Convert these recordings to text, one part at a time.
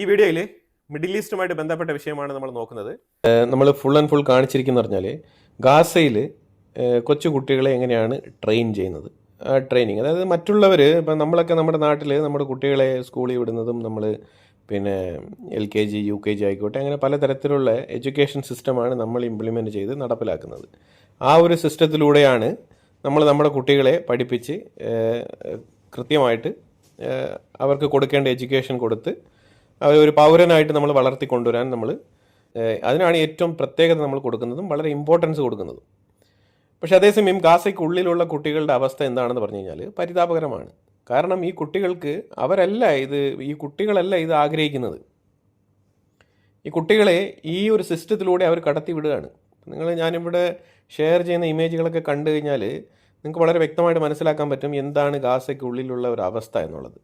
ഈ വീഡിയോയിൽ മിഡിൽ ഈസ്റ്റുമായിട്ട് ബന്ധപ്പെട്ട വിഷയമാണ് നമ്മൾ നോക്കുന്നത്. നമ്മൾ ഫുൾ ആൻഡ് ഫുൾ കാണിച്ചിരിക്കുന്ന പറഞ്ഞാൽ ഗാസയിൽ കൊച്ചു കുട്ടികളെ എങ്ങനെയാണ് ട്രെയിൻ ചെയ്യുന്നത്. ട്രെയിനിങ് അതായത് മറ്റുള്ളവർ ഇപ്പം നമ്മളൊക്കെ നമ്മുടെ നാട്ടിൽ നമ്മുടെ കുട്ടികളെ സ്കൂളിൽ വിടുന്നതും നമ്മൾ പിന്നെ LKG UKG ആയിക്കോട്ടെ അങ്ങനെ പലതരത്തിലുള്ള എഡ്യൂക്കേഷൻ സിസ്റ്റമാണ് നമ്മൾ ഇംപ്ലിമെൻറ്റ് ചെയ്ത് നടപ്പിലാക്കുന്നത്. ആ ഒരു സിസ്റ്റത്തിലൂടെയാണ് നമ്മൾ നമ്മുടെ കുട്ടികളെ പഠിപ്പിച്ച് കൃത്യമായിട്ട് അവർക്ക് കൊടുക്കേണ്ട എഡ്യൂക്കേഷൻ കൊടുത്ത് ഒരു പൗരനായിട്ട് നമ്മൾ വളർത്തിക്കൊണ്ടുവരാൻ നമ്മൾ അതിനാണ് ഏറ്റവും പ്രത്യേകത നമ്മൾ കൊടുക്കുന്നതും വളരെ ഇമ്പോർട്ടൻസ് കൊടുക്കുന്നതും. പക്ഷേ അതേസമയം ഗാസയ്ക്കുള്ളിലുള്ള കുട്ടികളുടെ അവസ്ഥ എന്താണെന്ന് പറഞ്ഞു കഴിഞ്ഞാൽ പരിതാപകരമാണ്. കാരണം ഈ കുട്ടികൾക്ക് ഈ കുട്ടികളല്ല ഇത് ആഗ്രഹിക്കുന്നത്. ഈ കുട്ടികളെ ഈ ഒരു സിസ്റ്റത്തിലൂടെ അവർ കടത്തി വിടുകയാണ്. ഞാനിവിടെ ഷെയർ ചെയ്യുന്ന ഇമേജുകളൊക്കെ കണ്ടു കഴിഞ്ഞാൽ നിങ്ങൾക്ക് വളരെ വ്യക്തമായിട്ട് മനസ്സിലാക്കാൻ പറ്റും എന്താണ് ഗാസയ്ക്കുള്ളിലുള്ള ഒരു അവസ്ഥ എന്നുള്ളത്.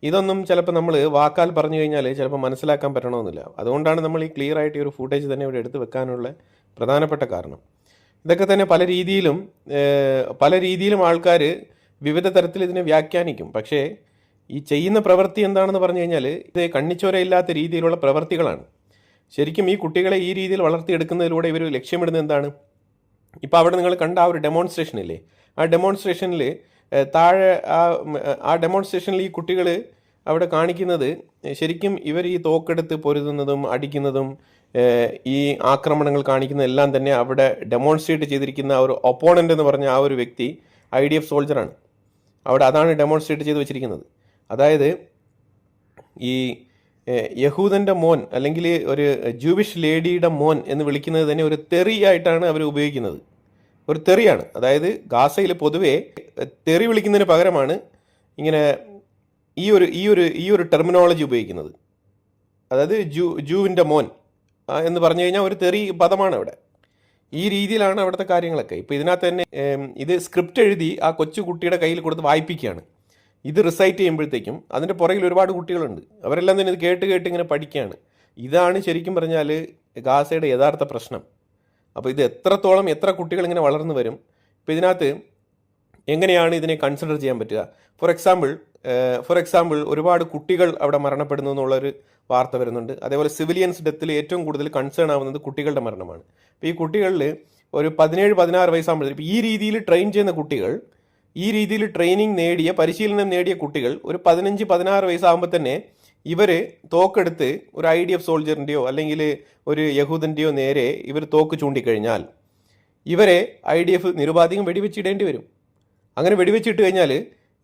ഇതൊന്നും ചിലപ്പോൾ നമ്മൾ വാക്കാൽ പറഞ്ഞു കഴിഞ്ഞാൽ ചിലപ്പോൾ മനസ്സിലാക്കാൻ പറ്റണമെന്നില്ല. അതുകൊണ്ടാണ് നമ്മൾ ഈ ക്ലിയർ ആയിട്ട് ഈ ഒരു ഫുട്ടേജ് തന്നെ ഇവിടെ എടുത്ത് വെക്കാനുള്ള പ്രധാനപ്പെട്ട കാരണം. ഇതൊക്കെ തന്നെ പല രീതിയിലും ആൾക്കാർ വിവിധ തരത്തിൽ ഇതിനെ വ്യാഖ്യാനിക്കും. പക്ഷേ ഈ ചെയ്യുന്ന പ്രവൃത്തി എന്താണെന്ന് പറഞ്ഞു കഴിഞ്ഞാൽ ഇത് കണ്ണിച്ചോരയില്ലാത്ത രീതിയിലുള്ള പ്രവൃത്തികളാണ്. ശരിക്കും ഈ കുട്ടികളെ ഈ രീതിയിൽ വളർത്തിയെടുക്കുന്നതിലൂടെ ഇവർ ലക്ഷ്യമിടുന്നത് എന്താണ്? ഇപ്പോൾ അവിടെ നിങ്ങൾ കണ്ട ആ ഒരു ഡെമോൺസ്ട്രേഷൻ ഇല്ലേ, ആ ഡെമോൺസ്ട്രേഷനിൽ താഴെ ആ ഡെമോൺസ്ട്രേഷനിൽ ഈ കുട്ടികൾ അവിടെ കാണിക്കുന്നത് ശരിക്കും ഇവർ ഈ തോക്കെടുത്ത് പൊരുതുന്നതും അടിക്കുന്നതും ഈ ആക്രമണങ്ങൾ കാണിക്കുന്നതെല്ലാം തന്നെ അവിടെ ഡെമോൺസ്ട്രേറ്റ് ചെയ്തിരിക്കുന്ന ഒരു ഒപ്പോണൻ്റ് എന്ന് പറഞ്ഞ ആ ഒരു വ്യക്തി IDF സോൾജറാണ്. അവിടെ അതാണ് ഡെമോൺസ്ട്രേറ്റ് ചെയ്ത് വെച്ചിരിക്കുന്നത്. അതായത് ഈ യഹൂദൻ്റെ മോൻ അല്ലെങ്കിൽ ഒരു ജൂവിഷ് ലേഡിയുടെ മോൻ എന്ന് വിളിക്കുന്നത് തന്നെ ഒരു തെറിയായിട്ടാണ് അവർ ഉപയോഗിക്കുന്നത്. ഒരു തെറിയാണ്. അതായത് ഗാസയിൽ പൊതുവേ തെറി വിളിക്കുന്നതിന് പകരമാണ് ഇങ്ങനെ ഈ ഒരു ടെർമിനോളജി ഉപയോഗിക്കുന്നത്. അതായത് ജൂവിൻ്റെ മോൻ എന്ന് പറഞ്ഞു കഴിഞ്ഞാൽ ഒരു തെറി പദമാണ് അവിടെ. ഈ രീതിയിലാണ് അവിടുത്തെ കാര്യങ്ങളൊക്കെ. ഇപ്പോൾ ഇതിനകത്ത് തന്നെ ഇത് സ്ക്രിപ്റ്റ് എഴുതി ആ കൊച്ചു കുട്ടിയുടെ കയ്യിൽ കൊടുത്ത് വായിപ്പിക്കുകയാണ്. ഇത് റിസൈറ്റ് ചെയ്യുമ്പോഴത്തേക്കും അതിൻ്റെ പുറകിൽ ഒരുപാട് കുട്ടികളുണ്ട്. അവരെല്ലാം തന്നെ ഇത് കേട്ട് ഇങ്ങനെ പഠിക്കുകയാണ്. ഇതാണ് ശരിക്കും പറഞ്ഞാൽ ഗാസയുടെ യഥാർത്ഥ പ്രശ്നം. അപ്പോൾ ഇത് എത്ര കുട്ടികൾ ഇങ്ങനെ വളർന്നു വരും. ഇപ്പോൾ ഇതിനകത്ത് എങ്ങനെയാണ് ഇതിനെ കൺസിഡർ ചെയ്യാൻ പറ്റുക? ഫോർ എക്സാമ്പിൾ ഒരുപാട് കുട്ടികൾ അവിടെ മരണപ്പെടുന്നു എന്നുള്ളൊരു വാർത്ത വരുന്നുണ്ട്. അതേപോലെ സിവിലിയൻസ് ഡെത്തിൽ ഏറ്റവും കൂടുതൽ കൺസേൺ ആവുന്നത് കുട്ടികളുടെ മരണമാണ്. അപ്പോൾ ഈ കുട്ടികളിൽ ഒരു 17-16 വയസ്സാകുമ്പോൾ ഇപ്പോൾ ഈ രീതിയിൽ ട്രെയിൻ ചെയ്യുന്ന കുട്ടികൾ, ഈ രീതിയിൽ പരിശീലനം നേടിയ കുട്ടികൾ ഒരു 15-16 വയസ്സാകുമ്പോൾ തന്നെ ഇവർ തോക്കെടുത്ത് ഒരു IDF സോൾജറിൻ്റെയോ അല്ലെങ്കിൽ ഒരു യഹൂദൻ്റെയോ നേരെ ഇവർ തോക്ക് ചൂണ്ടിക്കഴിഞ്ഞാൽ ഇവരെ IDF നിരുപാധികം വെടിവെച്ചിടേണ്ടി വരും. അങ്ങനെ വെടിവെച്ചിട്ട് കഴിഞ്ഞാൽ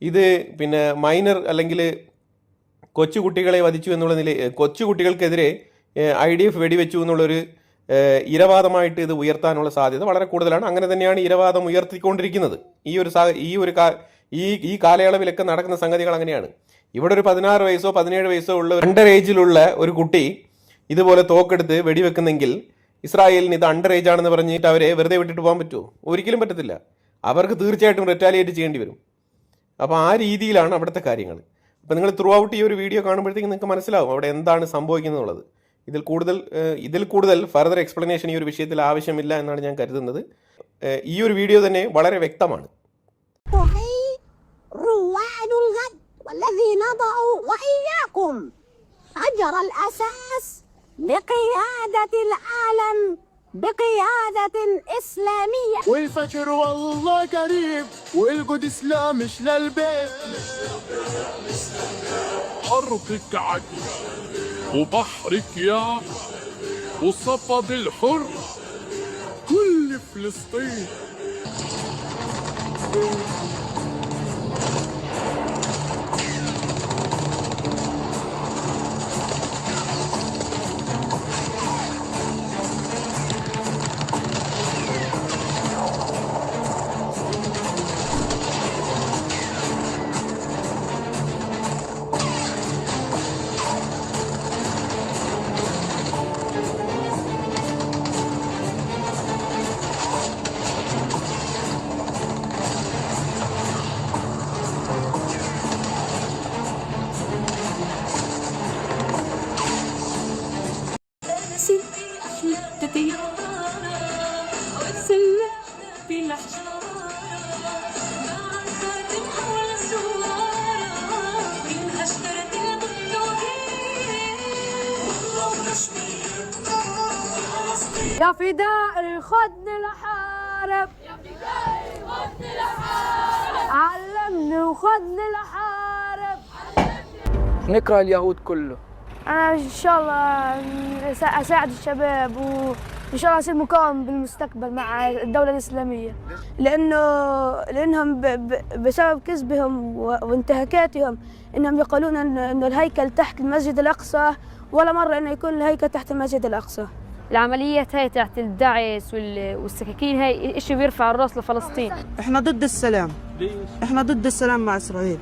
ഇത് പിന്നെ മൈനർ അല്ലെങ്കിൽ കൊച്ചുകുട്ടികളെ വധിച്ചു എന്നുള്ള കൊച്ചുകുട്ടികൾക്കെതിരെ IDF വെടിവെച്ചു എന്നുള്ളൊരു ഇരവാദമായിട്ട് ഇത് ഉയർത്താനുള്ള സാധ്യത വളരെ കൂടുതലാണ്. അങ്ങനെ തന്നെയാണ് ഇരവാദം ഉയർത്തിക്കൊണ്ടിരിക്കുന്നത്. ഈ കാലയളവിലൊക്കെ നടക്കുന്ന സംഗതികൾ അങ്ങനെയാണ്. ഇവിടെ ഒരു 16 വയസ്സോ 17 വയസ്സോ ഉള്ള അണ്ടർ ഏജിലുള്ള ഒരു കുട്ടി ഇതുപോലെ തോക്കെടുത്ത് വെടിവെക്കുന്നെങ്കിൽ ഇസ്രായേലിന് ഇത് അണ്ടർ ഏജ് ആണെന്ന് പറഞ്ഞിട്ട് അവരെ വെറുതെ വിട്ടിട്ട് പോകാൻ പറ്റുമോ? ഒരിക്കലും പറ്റത്തില്ല. അവർക്ക് തീർച്ചയായിട്ടും റിറ്റാലിയേറ്റ് ചെയ്യേണ്ടി വരും. അപ്പോൾ ആ രീതിയിലാണ് അവിടുത്തെ കാര്യങ്ങൾ. അപ്പോൾ നിങ്ങൾ ത്രൂ ഔട്ട് ഈ ഒരു വീഡിയോ കാണുമ്പോഴത്തേക്കും നിങ്ങൾക്ക് മനസ്സിലാവും അവിടെ എന്താണ് സംഭവിക്കുന്നുള്ളത്. ഇതിൽ കൂടുതൽ ഫർദർ എക്സ്പ്ലനേഷൻ ഈ ഒരു വിഷയത്തിൽ ആവശ്യമില്ല എന്നാണ് ഞാൻ കരുതുന്നത്. ഈ ഒരു വീഡിയോ തന്നെ വളരെ വ്യക്തമാണ്. والذي نضع وإياكم أجر الأساس بقيادة العالم بقيادة إسلامية. والفجر والله قريب والقدس لا مش للبيت. أرضك عدل وبحرك يا وصفد الحر كل فلسطين. شدتي سلة في لحظة من أشجرة البندقية يا فدائي خذني لحارب، يا فدائي خذني لحارب، علمني وخذني لحارب. نكره اليهود كله. أنا إن شاء الله أساعد الشباب وإن شاء الله أصير مقاوم بالمستقبل مع الدولة الإسلامية، لأنهم بسبب كذبهم وانتهاكاتهم إنهم يقولون أن الهيكل تحت المسجد الأقصى، ولا مرة إنه يكون الهيكل تحت المسجد الأقصى. العمليات هاي تحت الدعس والسكاكين هاي إشي بيرفع الراس لفلسطين. احنا ضد السلام. احنا ضد السلام مع اسرائيل.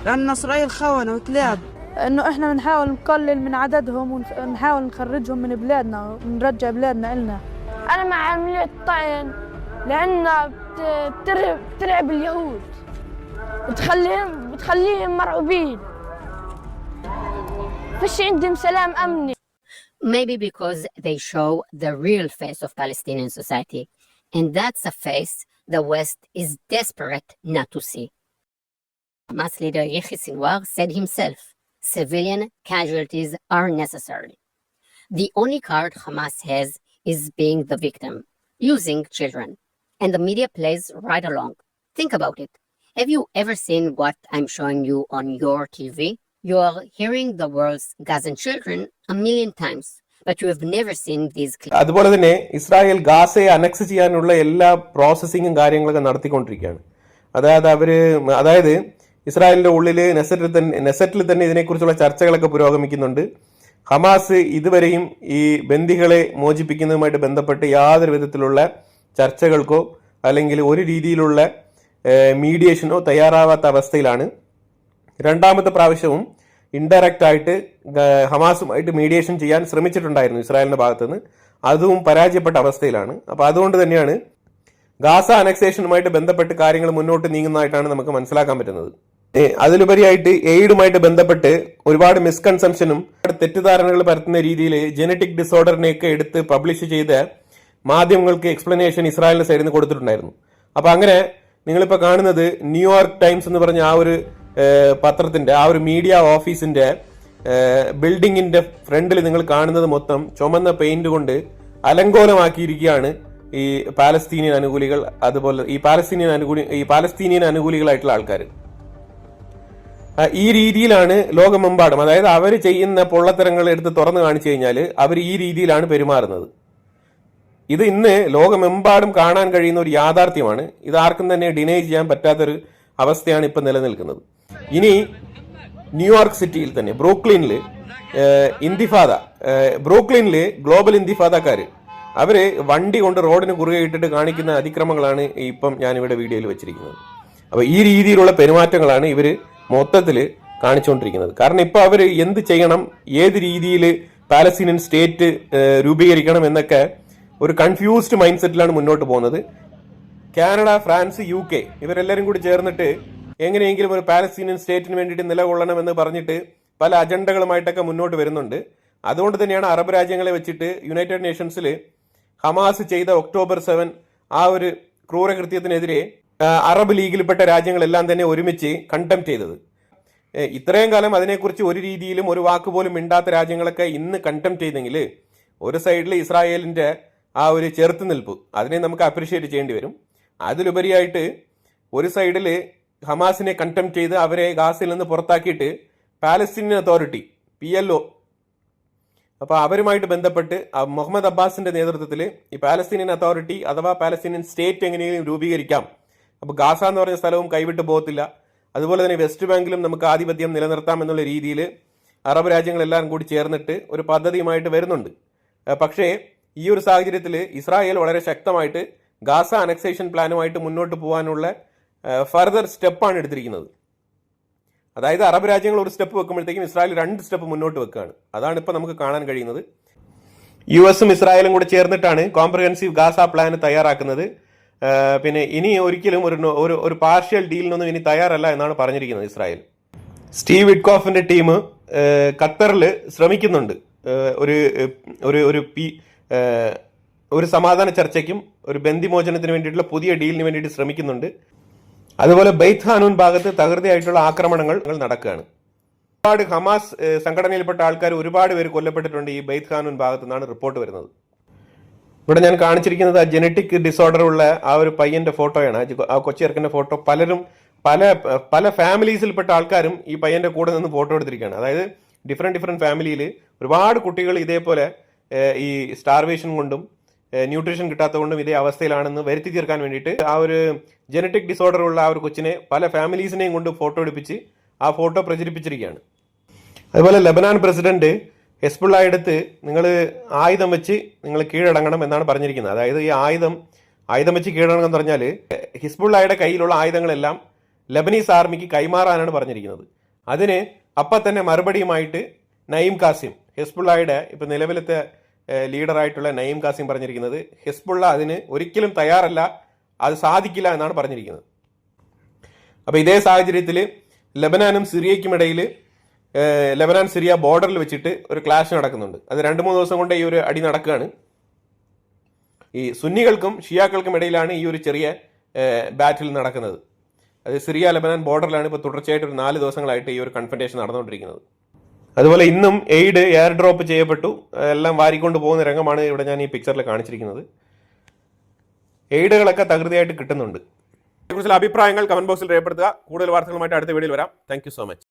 لان اسرائيل خونة وكلاب. إنه إحنا نحاول نقلل من عددهم ونحاول نخرجهم من بلادنا ونرجع بلادنا إلنا. أنا مع عملية الطعن لأنها بترعب اليهود، بتخليهم مرعوبين، فيش عندهم سلام أمني. Maybe because they show the real face of Palestinian society, and that's a face the West is desperate not to see. Hamas leader Yahya Sinwar said himself, civilian casualties are necessary. The only card Hamas has is being the victim, using children, and the media plays right along. Think about it. Have you ever seen what I'm showing you on your TV? You are hearing the words Gazan children a million times, but you have never seen these clips. അതുപോലെ തന്നെ Israel ഗാസയെ annexe ചെയ്യാനുള്ള എല്ലാ പ്രോസസ്സിങ്ങും കാര്യങ്ങളൊക്കെ നടത്തിക്കൊണ്ടിരിക്കുകയാണ്. അതായത് ഇസ്രായേലിന്റെ ഉള്ളിൽ നെസറ്റിൽ തന്നെ ഇതിനെക്കുറിച്ചുള്ള ചർച്ചകളൊക്കെ പുരോഗമിക്കുന്നുണ്ട്. ഹമാസ് ഇതുവരെയും ഈ ബന്ദികളെ മോചിപ്പിക്കുന്നതുമായിട്ട് ബന്ധപ്പെട്ട് യാതൊരു വിധത്തിലുള്ള ചർച്ചകൾക്കോ അല്ലെങ്കിൽ ഒരു രീതിയിലുള്ള മീഡിയേഷനോ തയ്യാറാവാത്ത അവസ്ഥയിലാണ്. രണ്ടാമത്തെ പ്രാവശ്യവും ഇൻഡയറക്റ്റ് ആയിട്ട് ഹമാസുമായിട്ട് മീഡിയേഷൻ ചെയ്യാൻ ശ്രമിച്ചിട്ടുണ്ടായിരുന്നു ഇസ്രായേലിന്റെ ഭാഗത്തുനിന്ന്, അതും പരാജയപ്പെട്ട അവസ്ഥയിലാണ്. അപ്പോൾ അതുകൊണ്ട് തന്നെയാണ് ഗാസ അനക്സേഷനുമായിട്ട് ബന്ധപ്പെട്ട് കാര്യങ്ങൾ മുന്നോട്ട് നീങ്ങുന്നതായിട്ടാണ് നമുക്ക് മനസ്സിലാക്കാൻ പറ്റുന്നത്. അതിലുപരിയായിട്ട് എയ്ഡുമായിട്ട് ബന്ധപ്പെട്ട് ഒരുപാട് മിസ്കൺസെപ്ഷനും തെറ്റിദ്ധാരണകൾ പരത്തുന്ന രീതിയിൽ ജനറ്റിക് ഡിസോർഡറിനെയൊക്കെ എടുത്ത് പബ്ലിഷ് ചെയ്ത മാധ്യമങ്ങൾക്ക് എക്സ്പ്ലനേഷൻ ഇസ്രായേലിന്റെ സൈഡിൽ നിന്ന് കൊടുത്തിട്ടുണ്ടായിരുന്നു. അപ്പൊ അങ്ങനെ നിങ്ങളിപ്പോൾ കാണുന്നത് ന്യൂയോർക്ക് ടൈംസ് എന്ന് പറഞ്ഞ ആ ഒരു പത്രത്തിന്റെ ആ ഒരു മീഡിയ ഓഫീസിന്റെ ബിൽഡിങ്ങിന്റെ ഫ്രണ്ടിൽ നിങ്ങൾ കാണുന്നത് മൊത്തം ചുമന്ന പെയിന്റ് കൊണ്ട് അലങ്കോലമാക്കിയിരിക്കുകയാണ് ഈ പാലസ്തീനിയൻ അനുകൂലികൾ, അതുപോലെ ഈ പാലസ്തീനിയൻ അനുകൂലികളായിട്ടുള്ള ആൾക്കാർ. ഈ രീതിയിലാണ് ലോകമെമ്പാടും, അതായത് അവർ ചെയ്യുന്ന പൊള്ളത്തരങ്ങൾ എടുത്ത് തുറന്നു കാണിച്ചു കഴിഞ്ഞാൽ അവർ ഈ രീതിയിലാണ് പെരുമാറുന്നത്. ഇത് ഇന്ന് ലോകമെമ്പാടും കാണാൻ കഴിയുന്ന ഒരു യാഥാർത്ഥ്യമാണ്. ഇത് ആർക്കും തന്നെ ഡിനൈ ചെയ്യാൻ പറ്റാത്തൊരു അവസ്ഥയാണ് ഇപ്പം നിലനിൽക്കുന്നത്. ഇനി ന്യൂയോർക്ക് സിറ്റിയിൽ തന്നെ ബ്രൂക്ലിനിൽ ഗ്ലോബൽ ഇന്തിഫാദക്കാര് അവര് വണ്ടി കൊണ്ട് റോഡിന് കുറുകെ ഇട്ടിട്ട് കാണിക്കുന്ന അതിക്രമങ്ങളാണ് ഇപ്പം ഞാനിവിടെ വീഡിയോയിൽ വെച്ചിരിക്കുന്നത്. അപ്പൊ ഈ രീതിയിലുള്ള പെരുമാറ്റങ്ങളാണ് ഇവര് മൊത്തത്തിൽ കാണിച്ചുകൊണ്ടിരിക്കുന്നത്. കാരണം ഇപ്പൊ അവര് എന്ത് ചെയ്യണം, ഏത് രീതിയിൽ പാലസ്തീനിയൻ സ്റ്റേറ്റ് രൂപീകരിക്കണം എന്നൊക്കെ ഒരു കൺഫ്യൂസ്ഡ് മൈൻഡ് സെറ്റിലാണ് മുന്നോട്ട് പോകുന്നത്. കാനഡ, ഫ്രാൻസ്, UK ഇവരെല്ലാവരും കൂടി ചേർന്നിട്ട് എങ്ങനെയെങ്കിലും ഒരു പാലസ്തീനിയൻ സ്റ്റേറ്റിന് വേണ്ടിയിട്ട് നിലകൊള്ളണം എന്ന് പറഞ്ഞിട്ട് പല അജണ്ടകളുമായിട്ടൊക്കെ മുന്നോട്ട് വരുന്നുണ്ട്. അതുകൊണ്ട് തന്നെയാണ് അറബ് രാജ്യങ്ങളെ വെച്ചിട്ട് യുണൈറ്റഡ് നേഷൻസിൽ ഹമാസ് ചെയ്ത ഒക്ടോബർ 7 ആ ഒരു ക്രൂരകൃത്യത്തിനെതിരെ അറബ് ലീഗിൽപ്പെട്ട രാജ്യങ്ങളെല്ലാം തന്നെ ഒരുമിച്ച് കണ്ടംപ്റ്റ് ചെയ്തത്. ഇത്രയും കാലം അതിനെക്കുറിച്ച് ഒരു രീതിയിലും ഒരു വാക്ക് പോലും മിണ്ടാത്ത രാജ്യങ്ങളൊക്കെ ഇന്ന് കണ്ടംപ്റ്റ് ചെയ്തെങ്കിൽ ഒരു സൈഡിൽ ഇസ്രായേലിന്റെ ആ ഒരു ചെറുത്തുനിൽപ്പ് അതിനെ നമുക്ക് അപ്രീഷിയേറ്റ് ചെയ്യേണ്ടി വരും. അതിലുപരിയായിട്ട് ഒരു സൈഡിൽ ഹമാസിനെ കണ്ടംപ്റ്റ് ചെയ്ത് അവരെ ഗാസയിൽ നിന്ന് പുറത്താക്കിയിട്ട് പാലസ്തീനിയൻ അതോറിറ്റി PLO, അപ്പോൾ അവരുമായിട്ട് ബന്ധപ്പെട്ട് മുഹമ്മദ് അബ്ബാസിന്റെ നേതൃത്വത്തിൽ ഈ പാലസ്തീനിയൻ അതോറിറ്റി അഥവാ പാലസ്തീനിയൻ സ്റ്റേറ്റ് എങ്ങനെയും രൂപീകരിക്കാം, അപ്പോൾ ഗാസ എന്ന് പറഞ്ഞ സ്ഥലവും കൈവിട്ട് പോകത്തില്ല, അതുപോലെ തന്നെ വെസ്റ്റ് ബാങ്കിലും നമുക്ക് ആധിപത്യം നിലനിർത്താം എന്നുള്ള രീതിയിൽ അറബ് രാജ്യങ്ങളെല്ലാം കൂടി ചേർന്നിട്ട് ഒരു പദ്ധതിയുമായിട്ട് വരുന്നുണ്ട്. പക്ഷേ ഈ ഒരു സാഹചര്യത്തിൽ ഇസ്രായേൽ വളരെ ശക്തമായിട്ട് ഗാസ അനക്സേഷൻ പ്ലാനുമായിട്ട് മുന്നോട്ട് പോകാനുള്ള ഫർദർ സ്റ്റെപ്പാണ് എടുത്തിരിക്കുന്നത്. അതായത് അറബ് രാജ്യങ്ങൾ ഒരു സ്റ്റെപ്പ് വെക്കുമ്പോഴത്തേക്കും ഇസ്രായേൽ 2 സ്റ്റെപ്പ് മുന്നോട്ട് വെക്കുകയാണ്. അതാണ് ഇപ്പോൾ നമുക്ക് കാണാൻ കഴിയുന്നത്. US-ഉം ഇസ്രായേലും കൂടി ചേർന്നിട്ടാണ് കോംപ്രിഹെൻസീവ് ഗാസ പ്ലാൻ തയ്യാറാക്കുന്നത്. പിന്നെ ഇനി ഒരിക്കലും ഒരു പാർഷ്യൽ ഡീലിനൊന്നും ഇനി തയ്യാറല്ല എന്നാണ് പറഞ്ഞിരിക്കുന്നത് ഇസ്രായേൽ. സ്റ്റീവ് വിറ്റ്കോഫിന്റെ ടീം ഖത്തറിൽ ശ്രമിക്കുന്നുണ്ട് ഒരു സമാധാന ചർച്ചയ്ക്കും ഒരു ബന്ദിമോചനത്തിന് വേണ്ടിയിട്ടുള്ള പുതിയ ഡീലിന് വേണ്ടിയിട്ട് ശ്രമിക്കുന്നുണ്ട്. അതുപോലെ ബെയ്ത്ത് ഹാനൂൻ ഭാഗത്ത് തകൃതിയായിട്ടുള്ള ആക്രമണങ്ങൾ നടക്കുകയാണ്. ഒരുപാട് ഹമാസ് സംഘടനയിൽപ്പെട്ട ആൾക്കാർ ഒരുപാട് പേര് കൊല്ലപ്പെട്ടിട്ടുണ്ട് ഈ ബെയ്ത്ത് ഹാനൂൻ ഭാഗത്തു നിന്നാണ് റിപ്പോർട്ട് വരുന്നത്. ഇവിടെ ഞാൻ കാണിച്ചിരിക്കുന്നത് ആ ജനറ്റിക് ഡിസോർഡർ ഉള്ള ആ ഒരു പയ്യന്റെ ഫോട്ടോയാണ്. ആ കൊച്ചിയർക്കന്റെ ഫോട്ടോ പലരും പല ഫാമിലീസിൽപ്പെട്ട ആൾക്കാരും ഈ പയ്യന്റെ കൂടെ നിന്ന് ഫോട്ടോ എടുത്തിരിക്കുകയാണ്. അതായത് ഡിഫറെന്റ് ഫാമിലിയിൽ ഒരുപാട് കുട്ടികൾ ഇതേപോലെ ഈ സ്റ്റാർവേഷൻ കൊണ്ടും ന്യൂട്രീഷൻ കിട്ടാത്തതുകൊണ്ടും ഇതേ അവസ്ഥയിലാണെന്ന് വരുത്തി തീർക്കാൻ വേണ്ടിയിട്ട് ആ ഒരു ജനറ്റിക് ഡിസോർഡർ ഉള്ള ആ ഒരു കൊച്ചിനെ പല ഫാമിലീസിനെയും കൊണ്ട് ഫോട്ടോ എടുപ്പിച്ച് ആ ഫോട്ടോ പ്രചരിപ്പിച്ചിരിക്കുകയാണ്. അതുപോലെ ലെബനാൻ പ്രസിഡന്റ് ഹെസ്ബുള്ളയുടെ അടുത്ത് നിങ്ങൾ ആയുധം വെച്ച് നിങ്ങൾ കീഴടങ്ങണം എന്നാണ് പറഞ്ഞിരിക്കുന്നത്. അതായത് ഈ ആയുധം വെച്ച് കീഴടങ്ങണം എന്ന് പറഞ്ഞാൽ ഹിസ്ബുള്ളയുടെ കയ്യിലുള്ള ആയുധങ്ങളെല്ലാം ലെബനീസ് ആർമിക്ക് കൈമാറാനാണ് പറഞ്ഞിരിക്കുന്നത്. അതിന് അപ്പം തന്നെ മറുപടിയുമായിട്ട് നയീം കാസിം, ഹെസ്ബുള്ളയുടെ ഇപ്പം നിലവിലത്തെ ലീഡറായിട്ടുള്ള നയീം കാസിം പറഞ്ഞിരിക്കുന്നത് ഹെസ്ബുള്ള അതിന് ഒരിക്കലും തയ്യാറല്ല, അത് സാധിക്കില്ല എന്നാണ് പറഞ്ഞിരിക്കുന്നത്. അപ്പോൾ ഇതേ സാഹചര്യത്തിൽ ലെബനാനും സിറിയയ്ക്കുമിടയിൽ ലെബനാൻ സിറിയ ബോർഡറിൽ വെച്ചിട്ട് ഒരു ക്ലാഷ് നടക്കുന്നുണ്ട്. അത് 2-3 ദിവസം കൊണ്ട് ഈ ഒരു അടി നടക്കുകയാണ്. ഈ സുന്നികൾക്കും ഷിയാക്കൾക്കും ഇടയിലാണ് ഈ ഒരു ചെറിയ ബാറ്റിൽ നടക്കുന്നത്. അത് സിറിയ ലെബനാൻ ബോർഡറിലാണ് ഇപ്പോൾ തുടർച്ചയായിട്ട് ഒരു 4 ദിവസങ്ങളായിട്ട് ഈ ഒരു കൺഫ്രണ്ടേഷൻ നടന്നുകൊണ്ടിരിക്കുന്നത്. അതുപോലെ ഇന്നും എയ്ഡ് എയർ ഡ്രോപ്പ് ചെയ്യപ്പെട്ടു. എല്ലാം വാരിക്കൊണ്ട് പോകുന്ന രംഗമാണ് ഇവിടെ ഞാൻ ഈ പിക്ചറിൽ കാണിച്ചിരിക്കുന്നത്. എയ്ഡുകളൊക്കെ തകൃതിയായിട്ട് കിട്ടുന്നുണ്ട്. ഇതിനെക്കുറിച്ചുള്ള അഭിപ്രായങ്ങൾ കമന്റ് ബോക്സിൽ രേഖപ്പെടുത്തുക. കൂടുതൽ വാർത്തകളുമായിട്ട് അടുത്ത വീഡിയോയിൽ വരാം. Thank you so much.